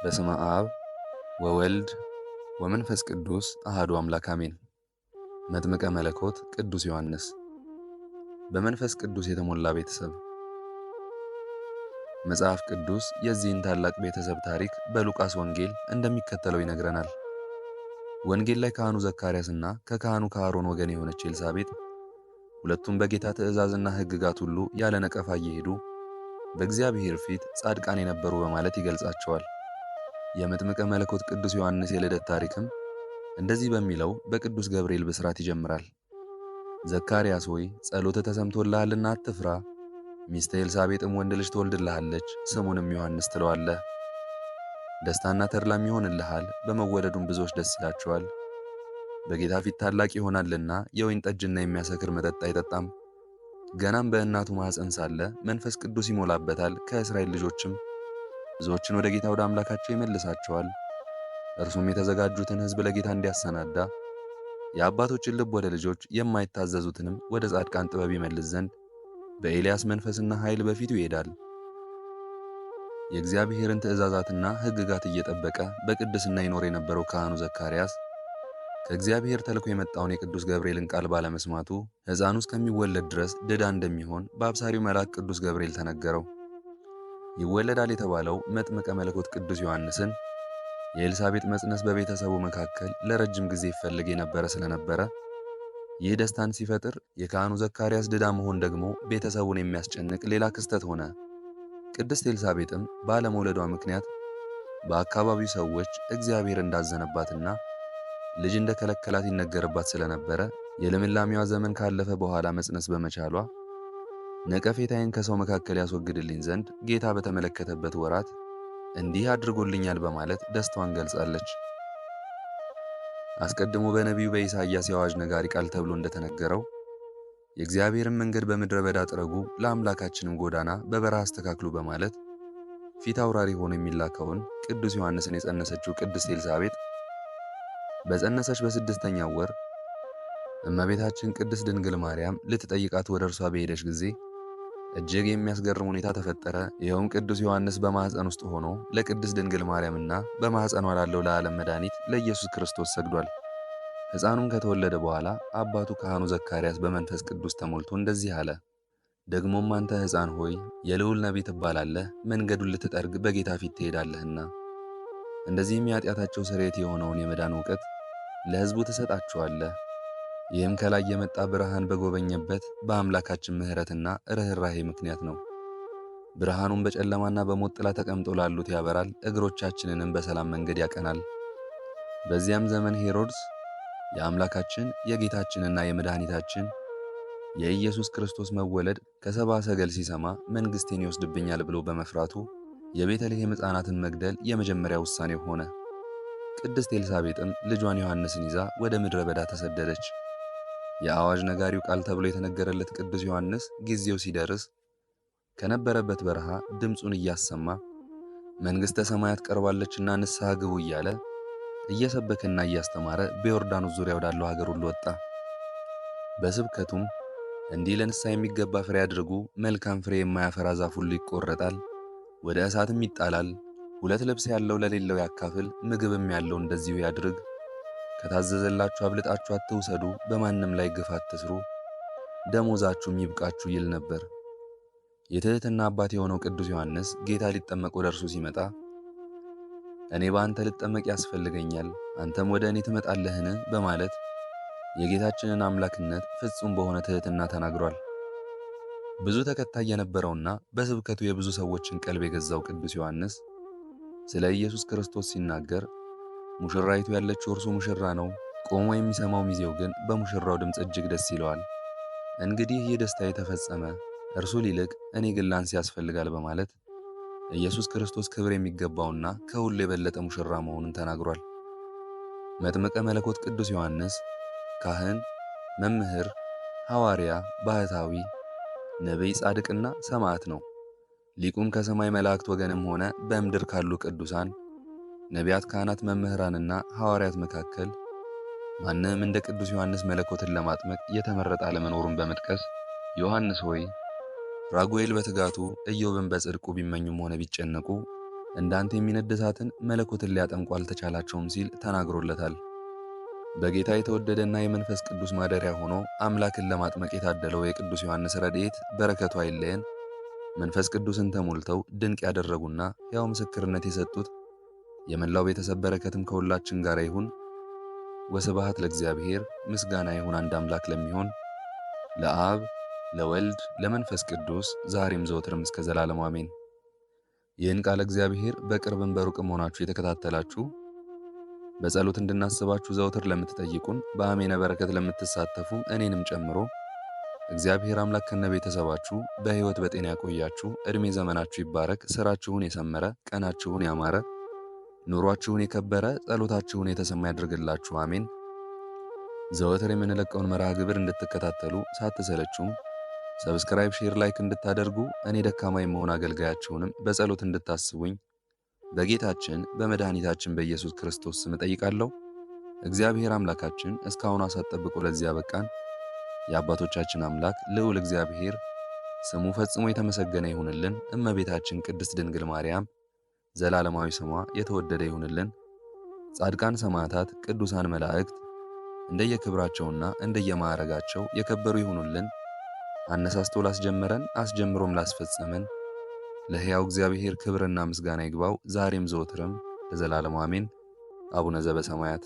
በስመ አብ ወወልድ ወመንፈስ ቅዱስ አሐዱ አምላክ አሜን። መጥምቀ መለኮት ቅዱስ ዮሐንስ። በመንፈስ ቅዱስ የተሞላ ቤተሰብ። መጽሐፍ ቅዱስ የዚህን ታላቅ ቤተሰብ ታሪክ በሉቃስ ወንጌል እንደሚከተለው ይነግረናል። ወንጌል ላይ ካህኑ ዘካርያስና ከካህኑ ከአሮን ወገን የሆነች ኤልሳቤጥ ሁለቱም በጌታ ትእዛዝና ሕግጋት ሁሉ ያለ ነቀፋ እየሄዱ በእግዚአብሔር ፊት ጻድቃን የነበሩ በማለት ይገልጻቸዋል። የመጥምቀ መለኮት ቅዱስ ዮሐንስ የልደት ታሪክም እንደዚህ በሚለው በቅዱስ ገብርኤል ብስራት ይጀምራል። ዘካርያስ ሆይ ጸሎትህ ተሰምቶልሃልና አትፍራ፣ ሚስትህ ኤልሳቤጥም ወንድ ልጅ ትወልድልሃለች፣ ስሙንም ዮሐንስ ትለዋለህ። ደስታና ተድላም ይሆንልሃል፣ በመወለዱም ብዙዎች ደስ ይላቸዋል። በጌታ ፊት ታላቅ ይሆናልና የወይን ጠጅና የሚያሰክር መጠጥ አይጠጣም። ገናም በእናቱ ማኅፀን ሳለ መንፈስ ቅዱስ ይሞላበታል፣ ከእስራኤል ልጆችም ብዙዎችን ወደ ጌታ ወደ አምላካቸው ይመልሳቸዋል። እርሱም የተዘጋጁትን ሕዝብ ለጌታ እንዲያሰናዳ የአባቶችን ልብ ወደ ልጆች የማይታዘዙትንም ወደ ጻድቃን ጥበብ ይመልስ ዘንድ በኤልያስ መንፈስና ኃይል በፊቱ ይሄዳል። የእግዚአብሔርን ትእዛዛትና ሕግጋት እየጠበቀ በቅድስና ይኖር የነበረው ካህኑ ዘካርያስ ከእግዚአብሔር ተልኮ የመጣውን የቅዱስ ገብርኤልን ቃል ባለመስማቱ ሕፃኑ እስከሚወለድ ድረስ ድዳ እንደሚሆን በአብሳሪው መልአክ ቅዱስ ገብርኤል ተነገረው። ይወለዳል የተባለው መጥምቀ መለኮት ቅዱስ ዮሐንስን የኤልሳቤጥ መጽነስ በቤተሰቡ መካከል ለረጅም ጊዜ ይፈልግ የነበረ ስለነበረ ይህ ደስታን ሲፈጥር፣ የካህኑ ዘካርያስ ድዳ መሆን ደግሞ ቤተሰቡን የሚያስጨንቅ ሌላ ክስተት ሆነ። ቅድስት ኤልሳቤጥም ባለመውለዷ ምክንያት በአካባቢው ሰዎች እግዚአብሔር እንዳዘነባትና ልጅ እንደከለከላት ይነገርባት ስለነበረ የልምላሜዋ ዘመን ካለፈ በኋላ መጽነስ በመቻሏ ነቀፌታዬን ከሰው መካከል ያስወግድልኝ ዘንድ ጌታ በተመለከተበት ወራት እንዲህ አድርጎልኛል በማለት ደስታዋን ገልጻለች። አስቀድሞ በነቢዩ በኢሳይያስ የአዋጅ ነጋሪ ቃል ተብሎ እንደተነገረው የእግዚአብሔርን መንገድ በምድረ በዳ ጥረጉ፣ ለአምላካችንም ጎዳና በበረሃ አስተካክሉ በማለት ፊት አውራሪ ሆኖ የሚላከውን ቅዱስ ዮሐንስን የጸነሰችው ቅድስት ኤልሳቤጥ በጸነሰች በስድስተኛው ወር እመቤታችን ቅድስት ድንግል ማርያም ልትጠይቃት ወደ እርሷ በሄደች ጊዜ እጅግ የሚያስገርም ሁኔታ ተፈጠረ። ይኸውም ቅዱስ ዮሐንስ በማኅፀን ውስጥ ሆኖ ለቅድስት ድንግል ማርያምና በማኅፀኗ ላለው ለዓለም መድኃኒት ለኢየሱስ ክርስቶስ ሰግዷል። ሕፃኑም ከተወለደ በኋላ አባቱ ካህኑ ዘካርያስ በመንፈስ ቅዱስ ተሞልቶ እንደዚህ አለ። ደግሞም አንተ ሕፃን ሆይ የልዑል ነቢይ ትባላለህ፣ መንገዱን ልትጠርግ በጌታ ፊት ትሄዳለህና። እንደዚህም የኃጢአታቸው ስርየት የሆነውን የመዳን እውቀት ለሕዝቡ ትሰጣቸዋለህ። ይህም ከላይ የመጣ ብርሃን በጎበኘበት በአምላካችን ምሕረትና ርኅራኄ ምክንያት ነው። ብርሃኑም በጨለማና በሞት ጥላ ተቀምጦ ላሉት ያበራል፣ እግሮቻችንንም በሰላም መንገድ ያቀናል። በዚያም ዘመን ሄሮድስ የአምላካችን የጌታችንና የመድኃኒታችን የኢየሱስ ክርስቶስ መወለድ ከሰብአ ሰገል ሲሰማ መንግሥቴን ይወስድብኛል ብሎ በመፍራቱ የቤተልሔም ሕፃናትን መግደል የመጀመሪያ ውሳኔው ሆነ። ቅድስት ኤልሳቤጥም ልጇን ዮሐንስን ይዛ ወደ ምድረ በዳ ተሰደደች። የአዋጅ ነጋሪው ቃል ተብሎ የተነገረለት ቅዱስ ዮሐንስ ጊዜው ሲደርስ ከነበረበት በረሃ ድምፁን እያሰማ መንግሥተ ሰማያት ቀርባለችና ንስሐ ግቡ እያለ እየሰበከና እያስተማረ በዮርዳኖስ ዙሪያ ወዳለው ሀገር ሁሉ ወጣ። በስብከቱም እንዲህ ለንስሐ የሚገባ ፍሬ አድርጉ፣ መልካም ፍሬ የማያፈራ ዛፍ ሁሉ ይቆረጣል፣ ወደ እሳትም ይጣላል። ሁለት ልብስ ያለው ለሌለው ያካፍል፣ ምግብም ያለው እንደዚሁ ያድርግ። ከታዘዘላችሁ አብልጣችሁ አትውሰዱ፣ በማንም ላይ ግፍ አትስሩ፣ ደሞዛችሁም ይብቃችሁ ይል ነበር። የትሕትና አባት የሆነው ቅዱስ ዮሐንስ ጌታ ሊጠመቅ ወደ እርሱ ሲመጣ እኔ በአንተ ልጠመቅ ያስፈልገኛል፣ አንተም ወደ እኔ ትመጣለህን? በማለት የጌታችንን አምላክነት ፍጹም በሆነ ትሕትና ተናግሯል። ብዙ ተከታይ የነበረውና በስብከቱ የብዙ ሰዎችን ቀልብ የገዛው ቅዱስ ዮሐንስ ስለ ኢየሱስ ክርስቶስ ሲናገር ሙሽራይቱ ያለችው እርሱ ሙሽራ ነው፣ ቆሞ የሚሰማው ሚዜው ግን በሙሽራው ድምፅ እጅግ ደስ ይለዋል። እንግዲህ ይህ ደስታ የተፈጸመ እርሱ ሊልቅ እኔ ግን ላንስ ያስፈልጋል በማለት ኢየሱስ ክርስቶስ ክብር የሚገባውና ከሁሉ የበለጠ ሙሽራ መሆኑን ተናግሯል። መጥምቀ መለኮት ቅዱስ ዮሐንስ ካህን፣ መምህር፣ ሐዋርያ፣ ባህታዊ፣ ነቢይ፣ ጻድቅና ሰማዕት ነው። ሊቁም ከሰማይ መላእክት ወገንም ሆነ በምድር ካሉ ቅዱሳን ነቢያት፣ ካህናት፣ መምህራንና ሐዋርያት መካከል ማንም እንደ ቅዱስ ዮሐንስ መለኮትን ለማጥመቅ የተመረጠ አለመኖሩን በመጥቀስ ዮሐንስ ሆይ ራጉኤል በትጋቱ ኢዮብን በጽድቁ ቢመኙም ሆነ ቢጨነቁ እንዳንተ የሚነድ እሳትን መለኮትን ሊያጠምቁ አልተቻላቸውም ሲል ተናግሮለታል። በጌታ የተወደደና የመንፈስ ቅዱስ ማደሪያ ሆኖ አምላክን ለማጥመቅ የታደለው የቅዱስ ዮሐንስ ረድኤት በረከቱ አይለየን። መንፈስ ቅዱስን ተሞልተው ድንቅ ያደረጉና ሕያው ምስክርነት የሰጡት የመላው ቤተሰብ በረከትም ከሁላችን ጋር ይሁን። ወስብሐት ለእግዚአብሔር። ምስጋና ይሁን አንድ አምላክ ለሚሆን ለአብ ለወልድ ለመንፈስ ቅዱስ ዛሬም ዘወትርም እስከ ዘላለሙ አሜን። ይህን ቃለ እግዚአብሔር በቅርብም በሩቅም ሆናችሁ የተከታተላችሁ በጸሎት እንድናስባችሁ ዘወትር ለምትጠይቁን በአሜነ በረከት ለምትሳተፉ እኔንም ጨምሮ እግዚአብሔር አምላክ ከነ ቤተሰባችሁ በሕይወት በጤና ያቆያችሁ። ዕድሜ ዘመናችሁ ይባረክ። ሥራችሁን የሰመረ ቀናችሁን ያማረ ኑሯችሁን የከበረ ጸሎታችሁን የተሰማ ያድርግላችሁ። አሜን። ዘወትር የምንለቀውን መርሃ ግብር እንድትከታተሉ ሳትሰለቹም ሰብስክራይብ፣ ሼር፣ ላይክ እንድታደርጉ እኔ ደካማ የመሆን አገልጋያችሁንም በጸሎት እንድታስቡኝ በጌታችን በመድኃኒታችን በኢየሱስ ክርስቶስ ስም እጠይቃለሁ። እግዚአብሔር አምላካችን እስካሁን ሰዓት ጠብቆ ለዚህ ያበቃን የአባቶቻችን አምላክ ልዑል እግዚአብሔር ስሙ ፈጽሞ የተመሰገነ ይሁንልን። እመቤታችን ቅድስት ድንግል ማርያም ዘላለማዊ ስሟ የተወደደ ይሁንልን። ጻድቃን ሰማዕታት፣ ቅዱሳን መላእክት እንደየክብራቸውና እንደየማዕረጋቸው የከበሩ ይሁኑልን። አነሳስቶ ላስጀመረን አስጀምሮም ላስፈጸመን ለሕያው እግዚአብሔር ክብርና ምስጋና ይግባው ዛሬም ዘወትርም ለዘላለሙ አሜን። አቡነ ዘበሰማያት